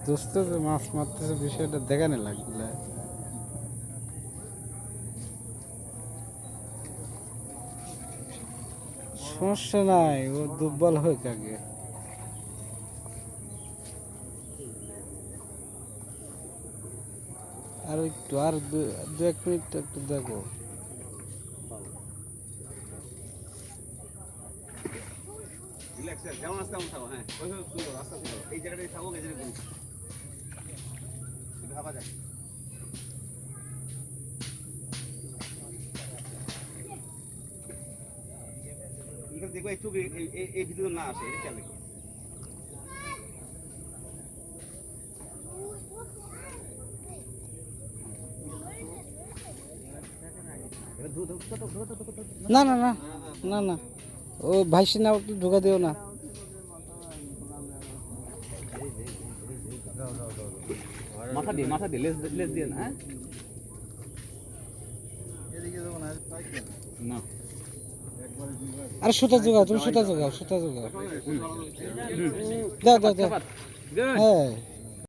দোস্ত যে মাছ মারতেছে বিষয়টা দেখানো লাগবে। সমস্যা নাই, ও দুর্বল হোক আগে। আর একটু আর দু এক মিনিট একটু দেখো। যেমন আসতে তেমন থাকো, হ্যাঁ ওইভাবে রাস্তা এই জায়গাটায় থাকো, এই জায়গায় ভাবা যায়। দেখবো একটু এই ভিডিও না আসে, এটা খেয়াল রেখো। না না না না না, ও ভাইসি না, একটু ঢোকা দিও না। মাথা দিয়ে লেজ দিয়ে না, না আরে সুতা জোগাও, তুমি সুতা জোগাও, সুতা জোগাও। দাও দাও দাও, হ্যাঁ।